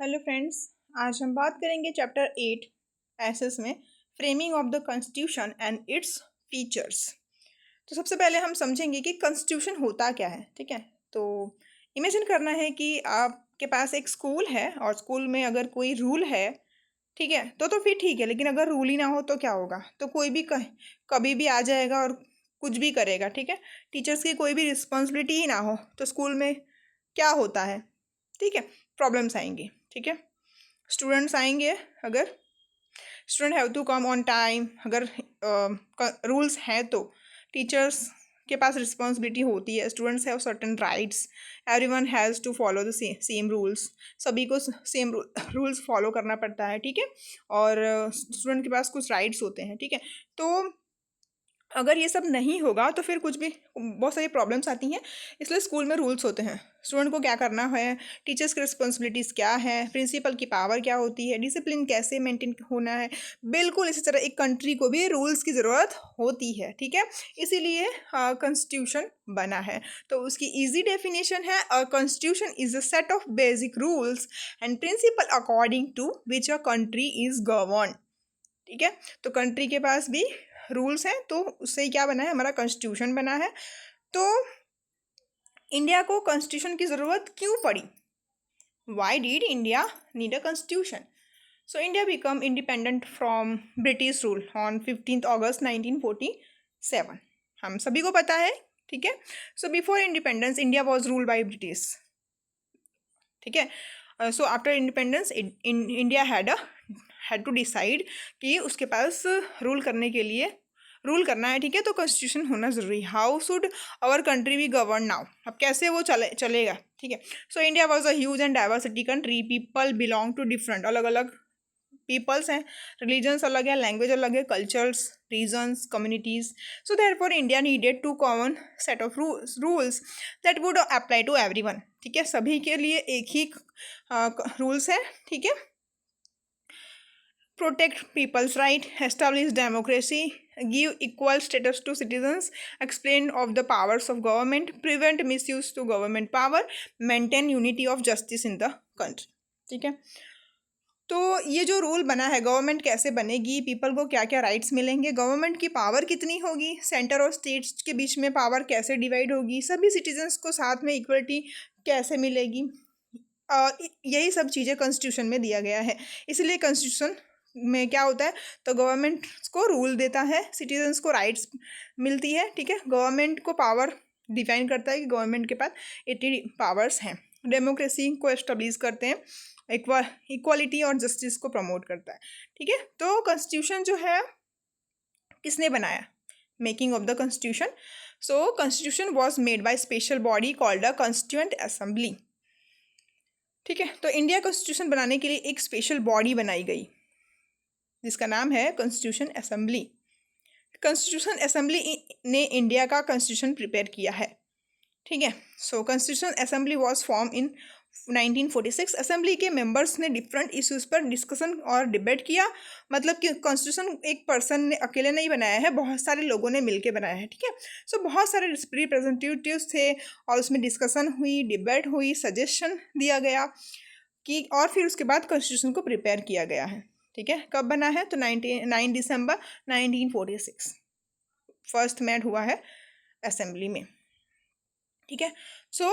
Hello friends. आज हम बात करेंगे चैप्टर 8 एसएस में framing of the constitution and its features. तो सबसे पहले हम समझेंगे कि कॉन्स्टिट्यूशन होता क्या है। ठीक है, तो इमेजिन करना है कि आपके पास एक स्कूल है और स्कूल में अगर कोई रूल है, ठीक है, तो फिर ठीक है, लेकिन अगर रूल ही ना हो तो क्या होगा? तो कोई भी कभी भी आ जाएगा और कुछ भी करेगा। ठीक है, टीचर्स की कोई भी रिस्पॉन्सिबिलिटी ही ना हो तो स्कूल में क्या होता है? ठीक है, प्रॉब्लम्स आएंगी। ठीक है, स्टूडेंट्स आएंगे, अगर student have to come on time, अगर रूल्स हैं तो टीचर्स के पास रिस्पॉन्सिबिलिटी होती है। Students have certain rights, everyone has to follow the same rules, सभी को सेम रूल्स फॉलो करना पड़ता है। ठीक है, और स्टूडेंट के पास कुछ राइट्स होते हैं। ठीक है, तो अगर ये सब नहीं होगा तो फिर कुछ भी बहुत सारी प्रॉब्लम्स आती हैं। इसलिए स्कूल में रूल्स होते हैं, स्टूडेंट को क्या करना है, टीचर्स की रिस्पॉन्सिबिलिटीज़ क्या है, प्रिंसिपल की पावर क्या होती है, डिसिप्लिन कैसे मेंटेन होना है। बिल्कुल इसी तरह एक कंट्री को भी रूल्स की ज़रूरत होती है। ठीक है, इसीलिए कॉन्स्टिट्यूशन बना है। तो उसकी ईजी डेफिनेशन है, a constitution is a set of basic rules and principle according to which a country is govern. ठीक है, तो कंट्री के पास भी रूल्स हैं, तो उससे क्या बना है, हमारा कॉन्स्टिट्यूशन बना है। तो इंडिया को कॉन्स्टिट्यूशन की ज़रूरत क्यों पड़ी? Why did India need a constitution? So India become independent from British rule on 15 August 1947। हम सभी को पता है। ठीक है, so before independence India was ruled by British. ठीक है, so after independence India had to decide कि उसके पास रूल करना है। ठीक है, तो कॉन्स्टिट्यूशन होना जरूरी। How should our country be govern now? अब कैसे वो चलेगा? ठीक है, so India was a huge and diversity country, people belong to different, अलग अलग पीपल्स हैं, रिलीजन्स अलग है, लैंग्वेज अलग है, cultures, regions, communities. So therefore India needed to common set of rules that would apply to everyone. ठीक है, सभी के लिए एक ही रूल्स है। ठीक है, protect people's right, establish democracy, give equal status to citizens, explain of the powers of government, prevent misuse to government power, maintain unity of justice in the country. ठीक है, तो ये जो रूल बना है, गवर्नमेंट कैसे बनेगी, पीपल को क्या क्या राइट्स मिलेंगे, गवर्नमेंट की पावर कितनी होगी, सेंटर और स्टेट्स के बीच में पावर कैसे डिवाइड होगी, सभी सिटीजन्स को साथ में इक्वलिटी कैसे मिलेगी, यही सब चीज़ें कॉन्स्टिट्यूशन में दिया गया है। इसलिए कॉन्स्टिट्यूशन में क्या होता है, तो गवर्नमेंट को रूल देता है, सिटीजन्स को राइट्स मिलती है। ठीक है, गवर्नमेंट को पावर डिफाइन करता है कि गवर्नमेंट के पास 80 पावर्स हैं, डेमोक्रेसी को एस्टेब्लिश करते हैं, इक्वालिटी और जस्टिस को प्रमोट करता है। ठीक है, तो कॉन्स्टिट्यूशन जो है किसने बनाया? Making of the constitution. So constitution was made by special body called a constituent assembly. ठीक है, तो इंडिया कॉन्स्टिट्यूशन बनाने के लिए एक स्पेशल बॉडी बनाई गई जिसका नाम है कॉन्स्टिट्यूशन असेंबली। कॉन्स्टिट्यूशन असेंबली ने इंडिया का कॉन्स्टिट्यूशन प्रिपेयर किया है। ठीक है, so constitution assembly was form in 1946। Assembly के मेंबर्स ने डिफरेंट इश्यूज पर डिस्कशन और डिबेट किया। मतलब कि कॉन्स्टिट्यूशन एक पर्सन ने अकेले नहीं बनाया है, बहुत सारे लोगों ने मिलकर बनाया है। ठीक है, सो बहुत सारे रिप्रेजेंटेटिव्स थे और उसमें डिस्कशन हुई, डिबेट हुई, सजेशन दिया गया कि, और फिर उसके बाद कॉन्स्टिट्यूशन को प्रिपेयर किया गया है। ठीक है, कब बना है? तो 9 दिसंबर 1946 फर्स्ट मेट हुआ है असेंबली में। ठीक है, सो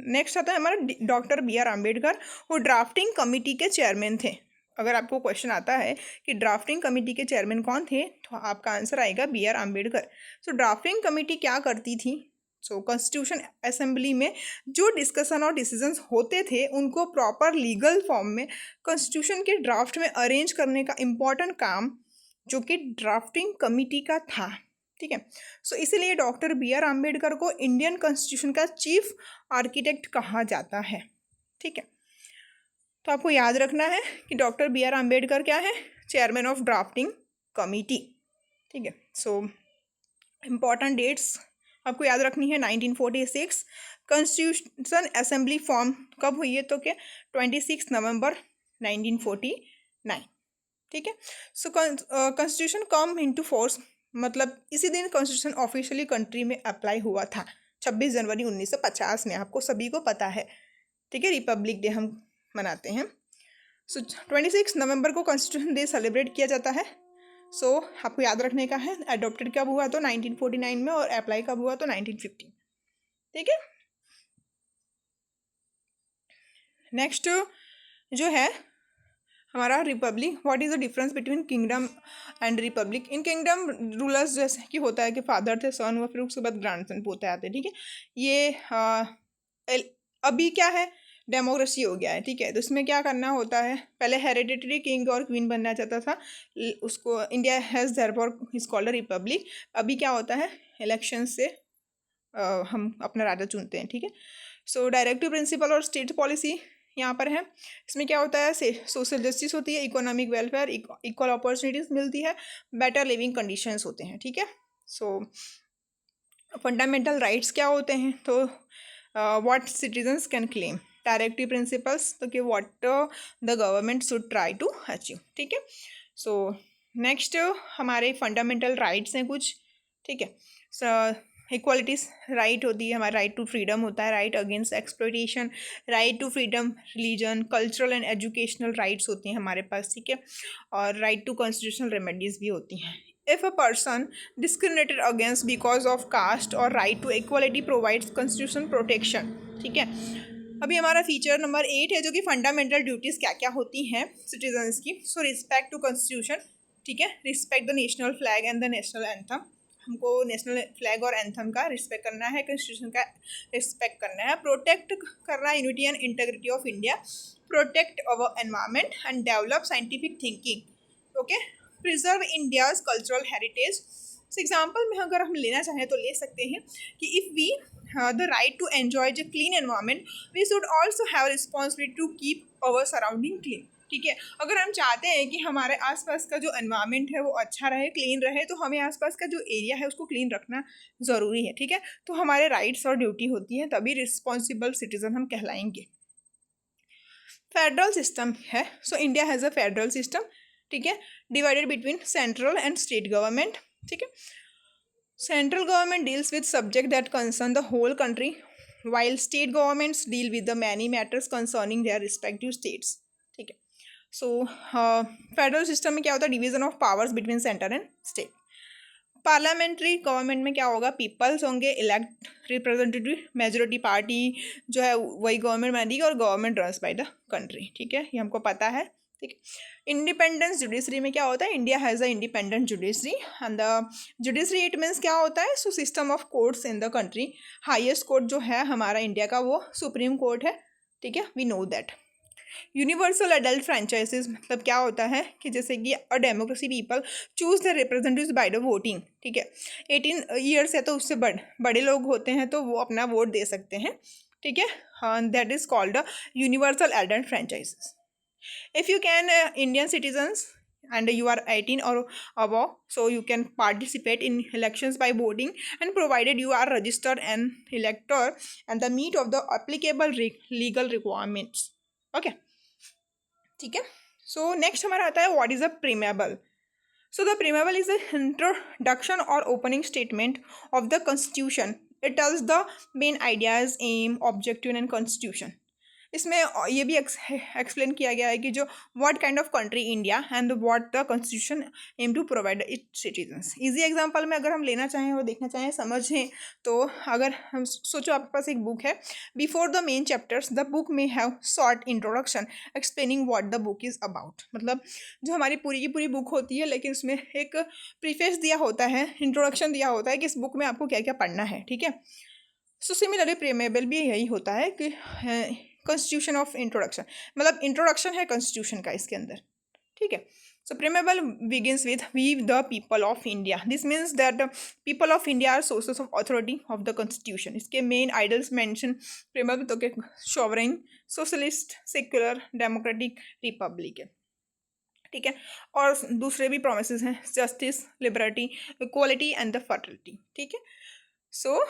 नेक्स्ट आता है हमारा डॉक्टर बी.आर. अम्बेडकर, वो ड्राफ्टिंग कमेटी के चेयरमैन थे। अगर आपको क्वेश्चन आता है कि ड्राफ्टिंग कमेटी के चेयरमैन कौन थे, तो आपका आंसर आएगा बी.आर. अम्बेडकर। सो ड्राफ्टिंग कमेटी क्या करती थी? सो कॉन्स्टिट्यूशन असेंबली में जो डिस्कशन और डिसीजंस होते थे उनको प्रॉपर लीगल फॉर्म में कॉन्स्टिट्यूशन के ड्राफ्ट में अरेंज करने का इम्पॉर्टेंट काम जो कि ड्राफ्टिंग कमेटी का था। ठीक है, सो इसीलिए डॉक्टर बी.आर. अम्बेडकर को इंडियन कॉन्स्टिट्यूशन का चीफ आर्किटेक्ट कहा जाता है। ठीक है, तो आपको याद रखना है कि डॉक्टर बी.आर. अम्बेडकर क्या है? Chairman of drafting committee. ठीक है, सो इम्पॉर्टेंट डेट्स आपको याद रखनी है। 1946 कॉन्स्टिट्यूशन असेंबली फॉर्म कब हुई है? तो क्या 26 नवंबर 1949। ठीक है, so constitution come into force, मतलब इसी दिन कॉन्स्टिट्यूशन ऑफिशियली कंट्री में अप्लाई हुआ था, 26 जनवरी 1950 में। आपको सभी को पता है। ठीक है, रिपब्लिक डे हम मनाते हैं। सो 26 नवंबर को कॉन्स्टिट्यूशन डे सेलिब्रेट किया जाता है। सो आपको याद रखने का है, अडॉप्टेड कब हुआ तो 1949 में और अप्लाई कब हुआ तो 1950। ठीक है। नेक्स्ट जो है हमारा Republic, what is the difference between kingdom and Republic. In kingdom rulers जैसे कि होता है कि फादर थे, सन हुआ, फिर उसके बाद ग्रैंडसन पोते आते हैं। ठीक है। ये अभी क्या है, डेमोक्रेसी हो गया है। ठीक है। तो इसमें क्या करना होता है, पहले हेरिडिटरी किंग और क्वीन बनना चाहता था, उसको India has therefore is called a republic. अभी क्या होता है, इलेक्शन से हम अपना राजा चुनते हैं। ठीक है। सो डायरेक्टिव प्रिंसिपल और स्टेट पॉलिसी यहाँ पर है। इसमें क्या होता है, सोशल जस्टिस होती है, इकोनॉमिक वेलफेयर, इक्वल अपॉर्चुनिटीज मिलती है, बेटर लिविंग कंडीशंस होते हैं। ठीक है। सो फंडामेंटल राइट्स क्या होते हैं, तो what citizens can claim, directive principles, तो कि what the government should try to achieve. ठीक है। सो नेक्स्ट हमारे फंडामेंटल राइट्स हैं कुछ। ठीक है। इक्वालिटीज राइट होती है, हमारा राइट टू फ्रीडम होता है, right against exploitation, right to freedom religion, cultural and educational rights होती हैं हमारे पास। ठीक है। और राइट टू कॉन्स्टिट्यूशनल रेमेडीज भी होती हैं। If a person discriminated against because of caste or right to equality provides constitutional protection। ठीक है। अभी हमारा फीचर नंबर 8 है, जो कि फंडामेंटल ड्यूटीज़ क्या क्या होती हैं सिटीजन्स की। So respect to constitution. ठीक है। Respect the national flag and the national anthem, हमको नेशनल फ्लैग और एंथम का रिस्पेक्ट करना है, कॉन्स्टिट्यूशन का रिस्पेक्ट करना है। प्रोटेक्ट करना unity and integrity of India, protect our environment and develop scientific thinking. Okay. Preserve India's cultural heritage. Example में अगर हम लेना चाहें तो ले सकते हैं कि if we the right to enjoy the clean environment, we should also have responsibility to keep our surrounding clean. ठीक है। अगर हम चाहते हैं कि हमारे आसपास का जो एनवायरनमेंट है वो अच्छा रहे, क्लीन रहे, तो हमें आसपास का जो एरिया है उसको क्लीन रखना ज़रूरी है। ठीक है। तो हमारे राइट्स और ड्यूटी होती है, तभी रिस्पॉन्सिबल सिटीजन हम कहलाएंगे। फेडरल सिस्टम है। So India has a federal system. ठीक है। Divided between central and state government. ठीक है। Central government deals with subject that concern the whole country, while state governments deal with the many matters concerning their respective states। ठीक है। सो federal system में क्या होता है, division of powers between centre and state. Parliamentary government में क्या होगा, peoples होंगे, इलेक्ट रिप्रेजेंटेटिव, मेजोरिटी पार्टी जो है वही गवर्नमेंट बनेगी और government runs by the country. ठीक है। ये हमको पता है। ठीक है। इंडिपेंडेंस जुडिशरी में क्या होता है, India has a independent judiciary and the judiciary it means क्या होता है, so system of courts in the country. Highest court जो है हमारा इंडिया का वो सुप्रीम कोर्ट है। ठीक है। We know that. Universal adult franchises मतलब क्या होता है कि जैसे कि a democracy people choose the representatives by the voting. ठीक है। 18 ईयर्स है तो उससे बड़े लोग होते हैं तो वो अपना वोट दे सकते हैं। ठीक है। That is called a universal adult franchises. If you can Indian citizens and you are 18 or above, so you can participate in elections by voting, and provided you are registered an elector and the meet of the applicable legal requirements। okay। ठीक है। So next हमारा आता है what is a preamble. So the preamble is the introduction or opening statement of the Constitution. It tells the main ideas, aim, objective and constitution। इसमें ये भी explain किया गया है कि जो what kind of country India and what the constitution aim to provide it citizens. Easy example में अगर हम लेना चाहें और देखना चाहें समझें तो अगर हम सोचो आपके पास एक बुक है, before the main chapters the book में have short introduction explaining what the book is about. मतलब जो हमारी पूरी की पूरी बुक होती है लेकिन उसमें एक प्रीफेस दिया होता है, इंट्रोडक्शन दिया होता है कि इस बुक में आपको क्या क्या पढ़ना है। ठीक है। सो सिमिलरली प्रीमेबल भी यही होता है कि कॉन्स्टिट्यूशन ऑफ इंट्रोडक्शन, मतलब इंट्रोडक्शन है कॉन्स्टिट्यूशन का इसके अंदर। ठीक है। So preamble begins with we the people of India. This means that people of India are sources of authority of the constitution. इसके मेन आइडल्स मेंशन प्रीमेबल तो के sovereign, socialist, secular, democratic, republican. ठीक है। और दूसरे भी promises हैं, justice, liberty, equality and the fertility. ठीक है। सो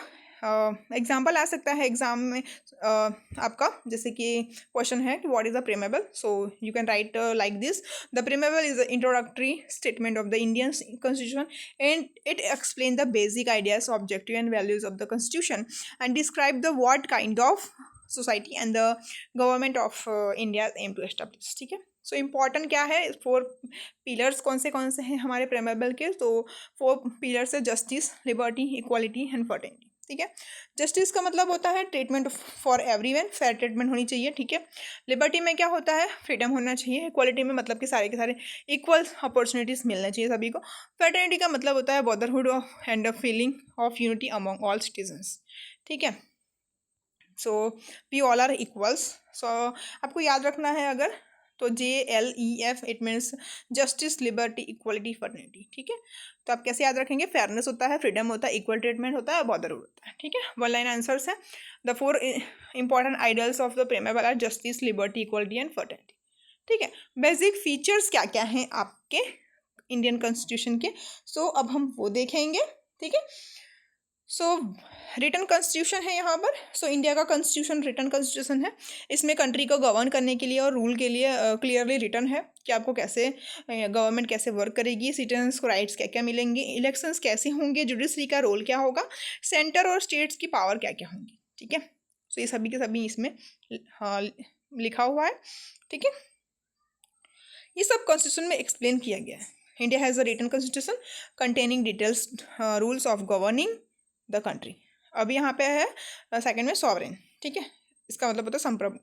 एग्जाम्पल आ सकता है एग्जाम में आपका, जैसे कि क्वेश्चन है कि what is the preamble. So you can write like this, the preamble is the introductory statement of the Indian constitution and it explain the basic ideas, objective and values of the constitution and describe the what kind of society and the government of India aim to establish. ठीक है, so important क्या है, 4 pillars कौन से हैं हमारे प्रेमेबल के, तो 4 पिलर्स है, justice, liberty, equality and fraternity. ठीक है, जस्टिस का मतलब होता है treatment for everyone, fair treatment होनी चाहिए। ठीक है, लिबर्टी में क्या होता है, फ्रीडम होना चाहिए। इक्वालिटी में मतलब कि सारे के सारे इक्वल अपॉर्चुनिटीज मिलना चाहिए सभी को। फर्टेनिटी का मतलब होता है brotherhood and a feeling of unity among all citizens. ठीक है, so we all are equals. So आपको याद रखना है अगर, तो JLEF it means justice, liberty, equality, fraternity. ठीक है, तो आप कैसे याद रखेंगे, फेयरनेस होता है, फ्रीडम होता है, इक्वल ट्रीटमेंट होता है, ब्रदरहुड होता है। ठीक है, 1 लाइन आंसर्स है। The 4 important ideals of the preamble are justice, liberty, equality and fraternity. ठीक है, बेसिक फीचर्स क्या क्या हैं आपके इंडियन कॉन्स्टिट्यूशन के, सो अब हम वो देखेंगे। ठीक है, सो रिटन कॉन्स्टिट्यूशन है यहाँ पर। सो इंडिया का कॉन्स्टिट्यूशन रिटन कॉन्स्टिट्यूशन है। इसमें कंट्री को गवर्न करने के लिए और रूल के लिए क्लियरली रिटन है कि आपको कैसे गवर्नमेंट कैसे वर्क करेगी, सिटीजन्स को राइट्स क्या क्या मिलेंगे, इलेक्शंस कैसे होंगे, जुडिशरी का रोल क्या होगा, सेंटर और स्टेट्स की पावर क्या क्या होंगी। ठीक है, सो ये सभी के सभी इसमें हाँ लिखा हुआ है। ठीक है, ये सब कॉन्स्टिट्यूशन में एक्सप्लेन किया गया है। India has a written constitution containing details rules of governing the country. अब यहाँ पे है सेकंड में सॉवरेन। ठीक है, इसका मतलब होता है संप्रभु।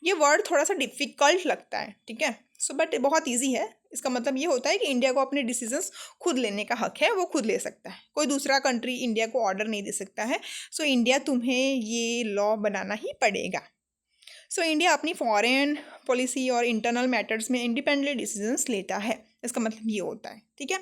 ये वर्ड थोड़ा सा डिफिकल्ट लगता है। ठीक है, सो बट बहुत इजी है। इसका मतलब ये होता है कि इंडिया को अपने डिसीजंस खुद लेने का हक है, वो खुद ले सकता है, कोई दूसरा कंट्री इंडिया को ऑर्डर नहीं दे सकता है। सो इंडिया तुम्हें ये लॉ बनाना ही पड़ेगा। सो इंडिया अपनी फॉरेन पॉलिसी और इंटरनल मैटर्स में इंडिपेंडेंटली डिसीजंस लेता है, इसका मतलब ये होता है। ठीक है,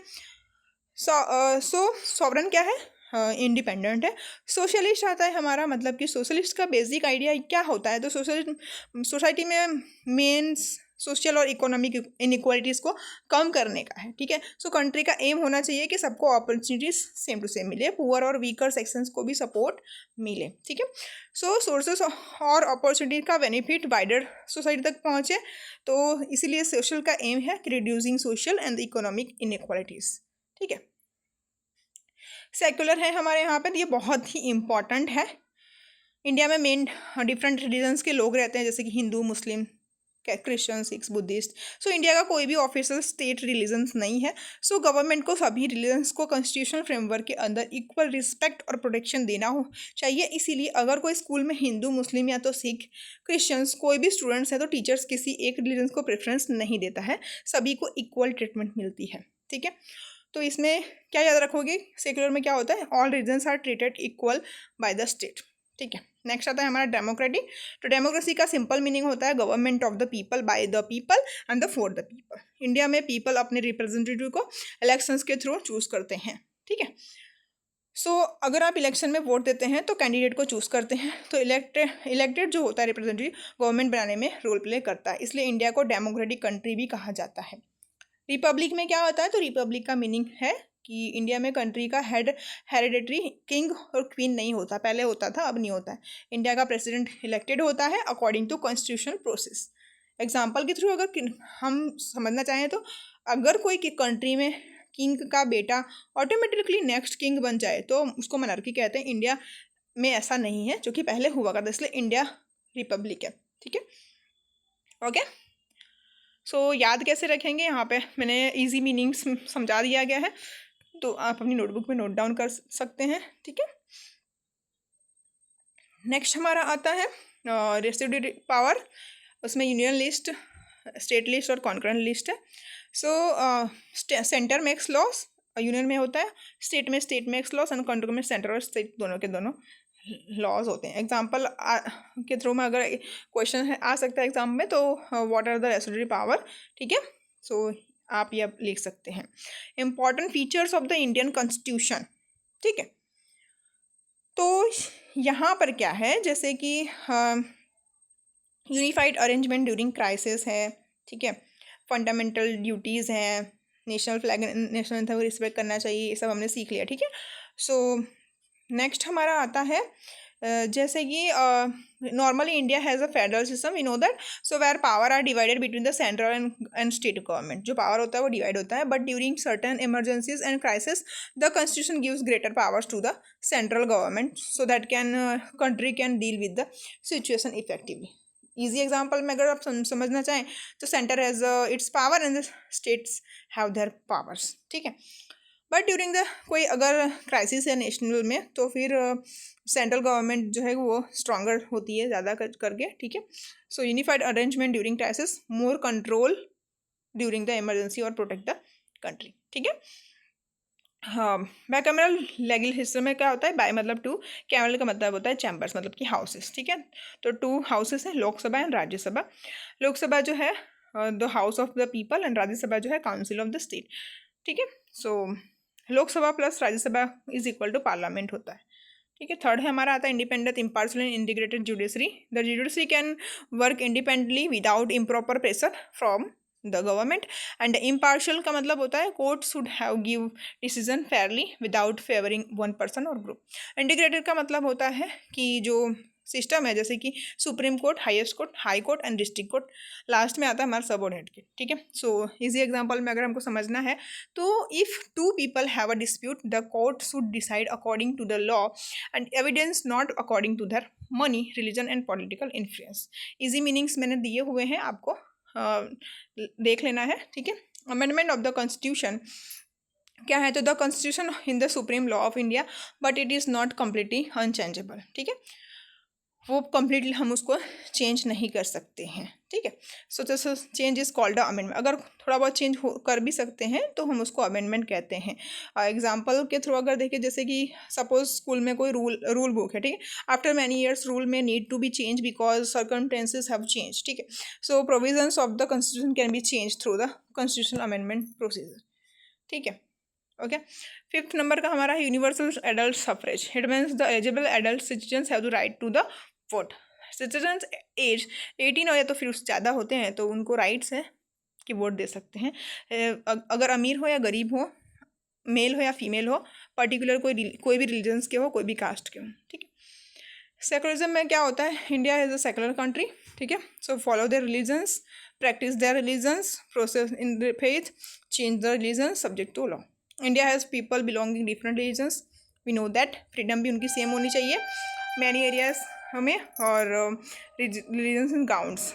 सो सॉवरेन क्या है, इंडिपेंडेंट है। सोशलिस्ट आता है हमारा, मतलब कि सोशलिस्ट का बेसिक आइडिया क्या होता है, तो सोसाइटी में मेन सोशल और इकोनॉमिक इनइक्वालिटीज़ को कम करने का है। ठीक है, सो कंट्री का एम होना चाहिए कि सबको अपॉर्चुनिटीज सेम टू सेम मिले, पुअर और वीकर सेक्शंस को भी सपोर्ट मिले। ठीक है, सो सोर्सेस और अपॉर्चुनिटी का बेनिफिट वाइडर सोसाइटी तक पहुँचे, तो इसीलिए सोशल का एम है कि reducing social and economic inequalities. ठीक है, सेक्युलर है हमारे यहाँ पे, तो ये बहुत ही इम्पॉर्टेंट है। इंडिया में मेन डिफरेंट रिलीजन्स के लोग रहते हैं, जैसे कि Hindu, Muslim, Christian, Sikhs, Buddhist. So India का कोई भी ऑफिशियल स्टेट रिलीजन्स नहीं है। सो गवर्नमेंट को सभी रिलीजन्स को कॉन्स्टिट्यूशनल फ्रेमवर्क के अंदर इक्वल रिस्पेक्ट और प्रोटेक्शन देना हो चाहिए। इसीलिए अगर कोई स्कूल में हिंदू, मुस्लिम या तो सिख, क्रिश्चियंस कोई भी स्टूडेंट्स है, तो टीचर्स किसी एक रिलीजन को प्रेफरेंस नहीं देता है, सभी को इक्वल ट्रीटमेंट मिलती है। ठीक है, तो इसमें क्या याद रखोगे, सेक्युलर में क्या होता है, all regions are treated equal by the state. ठीक है, नेक्स्ट आता है हमारा डेमोक्रेटिक। तो डेमोक्रेसी का सिंपल मीनिंग होता है government of the people, by the people and the for the people. India में पीपल अपने रिप्रेजेंटेटिव को इलेक्शंस के थ्रू चूज करते हैं। ठीक है, सो अगर आप इलेक्शन में वोट देते हैं तो कैंडिडेट को चूज करते हैं, तो इलेक्टेड जो होता है रिप्रेजेंटेटिव गवर्नमेंट बनाने में रोल प्ले करता है, इसलिए इंडिया को डेमोक्रेटिक कंट्री भी कहा जाता है। रिपब्लिक में क्या होता है, तो रिपब्लिक का मीनिंग है कि इंडिया में कंट्री का हेड हेरिडेटरी किंग और क्वीन नहीं होता, पहले होता था, अब नहीं होता है। इंडिया का प्रेसिडेंट इलेक्टेड होता है according to constitutional process. Example के थ्रू अगर हम समझना चाहें, तो अगर कोई कंट्री में किंग का बेटा ऑटोमेटिकली नेक्स्ट किंग बन जाए तो उसको मोनार्की कहते हैं। इंडिया में ऐसा नहीं है, जो कि पहले हुआ करता, इसलिए इंडिया रिपब्लिक है। ठीक है, ओके। सो याद कैसे रखेंगे, यहाँ पे मैंने इजी मीनिंग्स समझा दिया गया है, तो आप अपनी नोटबुक में नोट डाउन कर सकते हैं। ठीक है, नेक्स्ट हमारा आता है रेसिड्यू पावर। उसमें यूनियन लिस्ट, स्टेट लिस्ट और कॉन्करेंट लिस्ट है। So centre makes loss, union में होता है, स्टेट में state makes loss and concurrent में सेंटर और स्टेट दोनों के दोनों लॉज होते हैं। एग्जाम्पल के थ्रू में अगर क्वेश्चन आ सकता है एग्जाम में, तो what are the residuary power. ठीक है, सो आप ये लिख सकते हैं। Important features of the Indian constitution. ठीक है, तो यहाँ पर क्या है, जैसे कि यूनिफाइड अरेंजमेंट ड्यूरिंग क्राइसिस है। ठीक है, फंडामेंटल ड्यूटीज़ हैं, नेशनल फ्लैग, नेशनल एंथम को रिस्पेक्ट करना चाहिए, ये सब हमने सीख लिया। ठीक है, सो नेक्स्ट हमारा आता है जैसे कि normally India has a federal system, we know that, so where power are divided between the central and state government. जो पावर होता है वो डिवाइड होता है, but during certain emergencies and crisis the constitution gives greater powers to the central government so that can country can deal with the situation effectively. Easy example में अगर आप समझना चाहें तो center has its power and the states have their powers, ठीक है। But during the कोई अगर क्राइसिस है नेशनल में तो फिर सेंट्रल गवर्नमेंट जो है वो स्ट्रॉन्गर होती है ज़्यादा करके, ठीक है। So unified arrangement during crisis, more control during the emergency और प्रोटेक्ट द कंट्री, ठीक है। हाँ, बाइकैमरल लेजिस्लेचर में क्या होता है, बाय मतलब टू, कैमरल का मतलब होता है चैम्बर्स मतलब कि हाउसेस, ठीक है। तो 2 हाउसेस हैं, लोकसभा एंड राज्यसभा। लोकसभा जो है the house of the people and Rajya Sabha जो है काउंसिल ऑफ द स्टेट, ठीक है। So Lok Sabha plus Rajya Sabha is equal to parliament होता है, ठीक है। थर्ड है हमारा आता है independent, impartial and integrated judiciary. The judiciary can work independently without improper pressure from the government. And impartial का मतलब होता है court should have give decision fairly without favouring one person और ग्रुप। इंटीग्रेटेड का मतलब होता है कि जो सिस्टम है जैसे कि supreme court, highest court, high court and district court, last में आता है हमारा सबऑर्डिनेट के, ठीक है। सो इजी एग्जांपल में अगर हमको समझना है तो if 2 people have a dispute the court should decide according to the law and evidence, not according to their money, religion and political influence. Easy meanings मैंने दिए हुए हैं, आपको देख लेना है, ठीक है। अमेंडमेंट ऑफ द कॉन्स्टिट्यूशन क्या है, तो the constitution in the supreme law of India but it is not completely unchangeable, ठीक है। वो कम्प्लीटली हम उसको चेंज नहीं कर सकते हैं, ठीक है। So this change is called the amendment. अगर थोड़ा बहुत चेंज कर भी सकते हैं तो हम उसको अमेंडमेंट कहते हैं। एग्जांपल के थ्रू अगर देखें, जैसे कि सपोज स्कूल में कोई रूल बुक है, ठीक है। आफ्टर मैनी ईयर्स रूल में need to be change because circumstances have change, ठीक है। So provisions of the constitution can be change through the constitutional amendment procedure, ठीक है। ओके, 5th नंबर का हमारा universal adult suffrage. It means the eligible adult citizens have the right to the vote. Citizens age 18 हो या तो फिर उससे ज़्यादा होते हैं तो उनको राइट्स है कि वोट दे सकते हैं। अगर अमीर हो या गरीब हो, मेल हो या फीमेल हो, पर्टिकुलर कोई भी रिलीजन्स के हो, कोई भी कास्ट के हो, ठीक है। सेकुलरिज्म में क्या होता है, India is a secular country, ठीक है। So follow their religions, practice their religions, process in the faith, change the religion subject to law. India has people belonging different religions, we know that. Freedom भी उनकी same होनी चाहिए many areas हमें, और religions इन counts.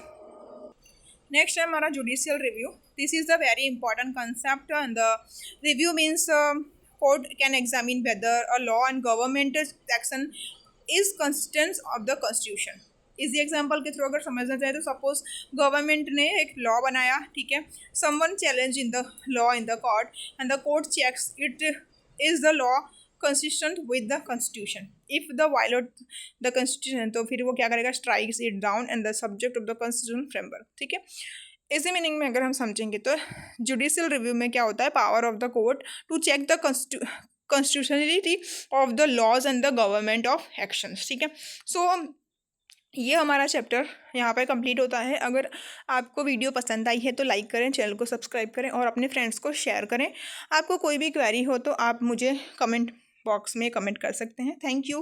Next है हमारा judicial review. This is the very important concept and the review means court can examine weather a law and government action is consistent of the constitution. इसी example के through अगर समझना चाहे तो suppose government ने एक लॉ बनाया, ठीक है। Someone challenge in the law in the court and the court checks it is the law consistent with the constitution. If the violate the constitution तो फिर वो क्या करेगा, strikes it down and the subject of the constitution framework, ठीक है। इसी meaning में अगर हम समझेंगे तो जुडिशियल रिव्यू में क्या होता है, power of the court to check the constitutionality of the laws and the government of actions, ठीक है। सो ये हमारा चैप्टर यहाँ पर कंप्लीट होता है। अगर आपको वीडियो पसंद आई है तो लाइक करें, चैनल को सब्सक्राइब करें और अपने फ्रेंड्स को शेयर करें। आपको कोई भी क्वेरी हो तो आप मुझे कमेंट बॉक्स में कमेंट कर सकते हैं। Thank you.